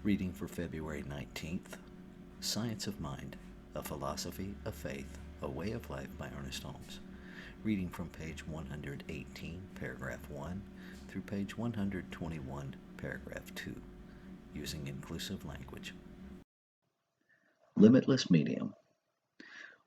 Reading for February 19th, Science of Mind, A Philosophy of Faith, A Way of Life by Ernest Holmes. Reading from page 118, paragraph 1, through page 121, paragraph 2, using inclusive language. Limitless medium.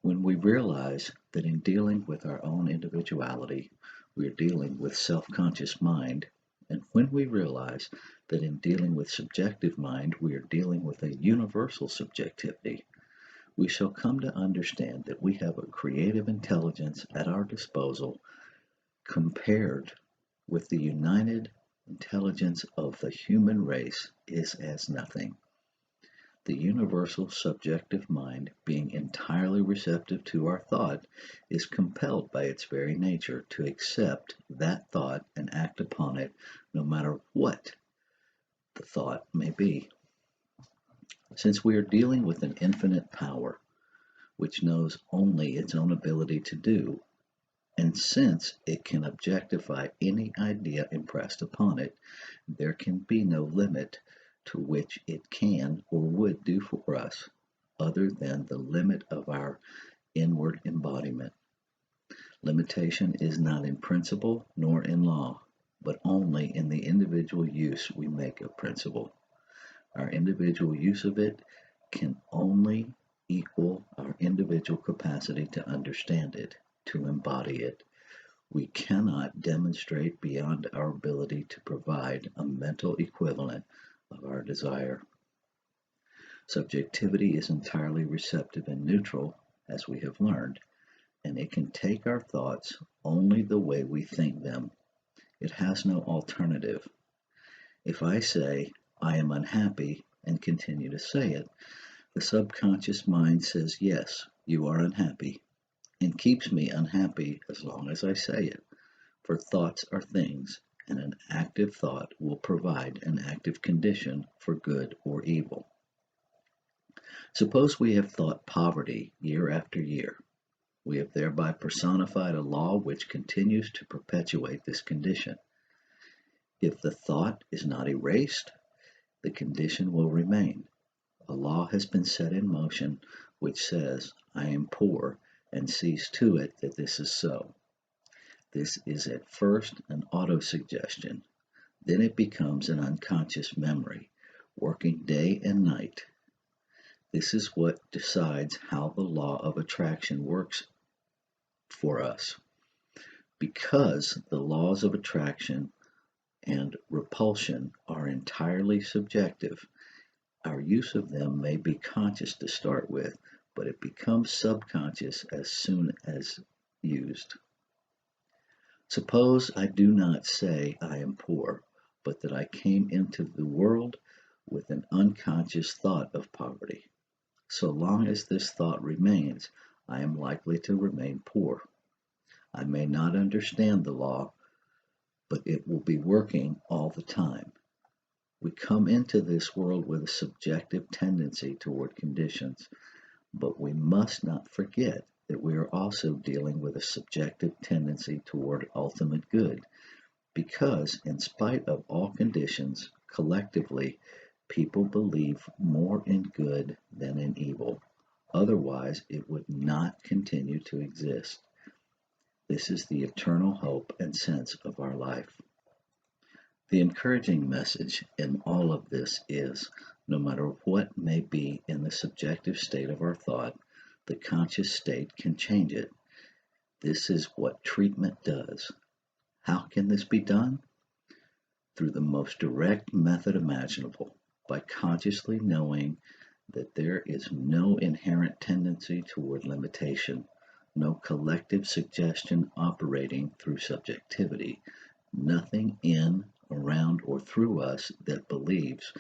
When we realize that in dealing with our own individuality, we are dealing with self-conscious mind, and when we realize that in dealing with subjective mind, we are dealing with a universal subjectivity, we shall come to understand that we have a creative intelligence at our disposal compared with the united intelligence of the human race is as nothing. The universal subjective mind, being entirely receptive to our thought, is compelled by its very nature to accept that thought and act upon it no matter what the thought may be. Since we are dealing with an infinite power, which knows only its own ability to do, and since it can objectify any idea impressed upon it, there can be no limit to which it can or would do for us, other than the limit of our inward embodiment. Limitation is not in principle nor in law, but only in the individual use we make of principle. Our individual use of it can only equal our individual capacity to understand it, to embody it. We cannot demonstrate beyond our ability to provide a mental equivalent of our desire. Subjectivity is entirely receptive and neutral, as we have learned, and it can take our thoughts only the way we think them. It has no alternative. If I say, I am unhappy, and continue to say it, the subconscious mind says, yes, you are unhappy, and keeps me unhappy as long as I say it. For thoughts are things, and an active thought will provide an active condition for good or evil. Suppose we have thought poverty year after year. We have thereby personified a law which continues to perpetuate this condition. If the thought is not erased, the condition will remain. A law has been set in motion which says, I am poor, and sees to it that this is so. This is at first an autosuggestion. Then it becomes an unconscious memory, working day and night. This is what decides how the law of attraction works for us. Because the laws of attraction and repulsion are entirely subjective, our use of them may be conscious to start with, but it becomes subconscious as soon as used. Suppose I do not say I am poor, but that I came into the world with an unconscious thought of poverty. So long as this thought remains, I am likely to remain poor. I may not understand the law, but it will be working all the time. We come into this world with a subjective tendency toward conditions, but we must not forget that we are also dealing with a subjective tendency toward ultimate good, because in spite of all conditions, collectively, people believe more in good than in evil. Otherwise, it would not continue to exist. This is the eternal hope and sense of our life. The encouraging message in all of this is, no matter what may be in the subjective state of our thought, the conscious state can change it. This is what treatment does. How can this be done? Through the most direct method imaginable, by consciously knowing that there is no inherent tendency toward limitation, no collective suggestion operating through subjectivity, nothing in, around, or through us that believes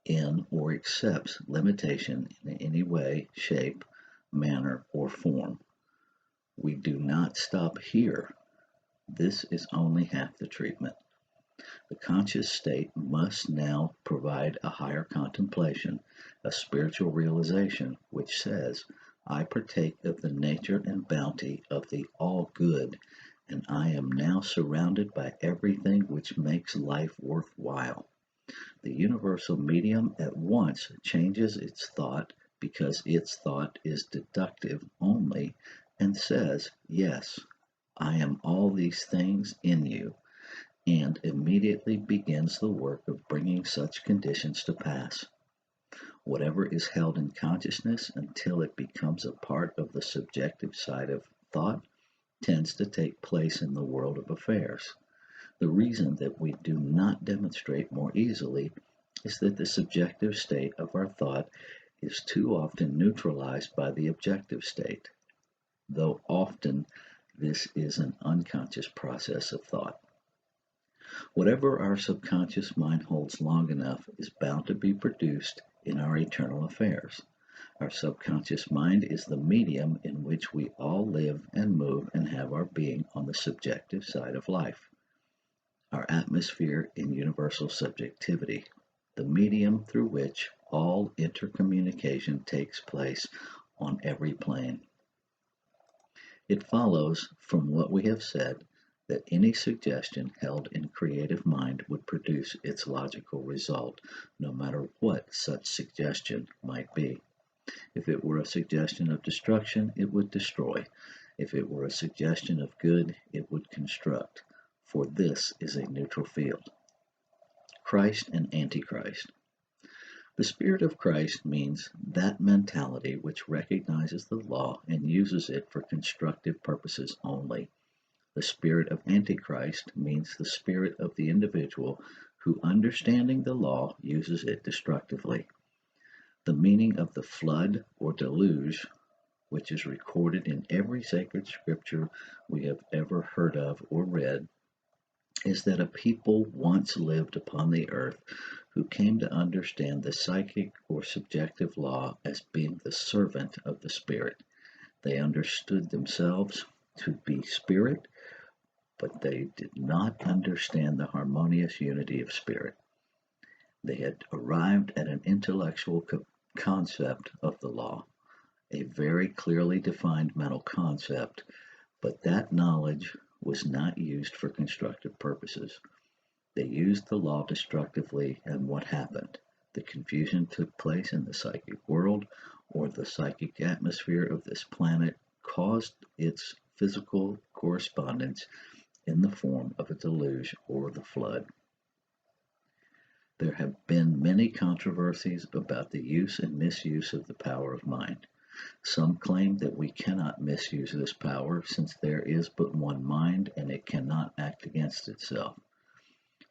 in or accepts limitation in any way, shape, manner, or form. We do not stop here. This is only half the treatment. The conscious state must now provide a higher contemplation, a spiritual realization, which says, I partake of the nature and bounty of the all-good, and I am now surrounded by everything which makes life worthwhile. The universal medium at once changes its thought because its thought is deductive only and says, "Yes, I am all these things in you," and immediately begins the work of bringing such conditions to pass. Whatever is held in consciousness until it becomes a part of the subjective side of thought tends to take place in the world of affairs. The reason that we do not demonstrate more easily is that the subjective state of our thought is too often neutralized by the objective state, though often this is an unconscious process of thought. Whatever our subconscious mind holds long enough is bound to be produced in our eternal affairs. Our subconscious mind is the medium in which we all live and move and have our being on the subjective side of life. Our atmosphere in universal subjectivity, the medium through which all intercommunication takes place on every plane. It follows from what we have said that any suggestion held in creative mind would produce its logical result, no matter what such suggestion might be. If it were a suggestion of destruction, it would destroy. If it were a suggestion of good, it would construct. For this is a neutral field. Christ and Antichrist. The Spirit of Christ means that mentality which recognizes the law and uses it for constructive purposes only. The spirit of Antichrist means the spirit of the individual who, understanding the law, uses it destructively. The meaning of the flood or deluge, which is recorded in every sacred scripture we have ever heard of or read, is that a people once lived upon the earth who came to understand the psychic or subjective law as being the servant of the Spirit. They understood themselves to be spirit, but they did not understand the harmonious unity of spirit. They had arrived at an intellectual concept of the law, a very clearly defined mental concept, but that knowledge was not used for constructive purposes. They used the law destructively, and what happened? The confusion took place in the psychic world, or the psychic atmosphere of this planet caused its physical correspondence in the form of a deluge or the flood. There have been many controversies about the use and misuse of the power of mind. Some claim that we cannot misuse this power since there is but one mind and it cannot act against itself.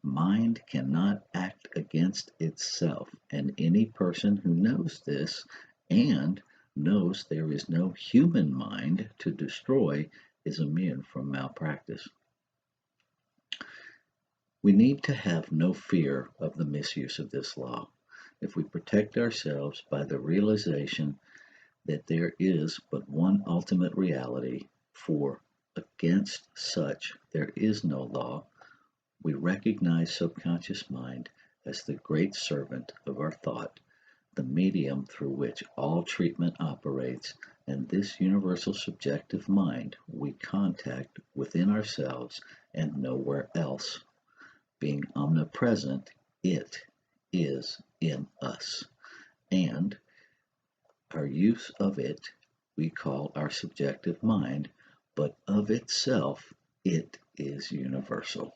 Mind cannot act against itself, and any person who knows this and knows there is no human mind to destroy is immune from malpractice. We need to have no fear of the misuse of this law if we protect ourselves by the realization that there is but one ultimate reality, for against such there is no law. We recognize subconscious mind as the great servant of our thought, the medium through which all treatment operates, and this universal subjective mind we contact within ourselves and nowhere else. Being omnipresent, it is in us, and our use of it we call our subjective mind, but of itself it is universal.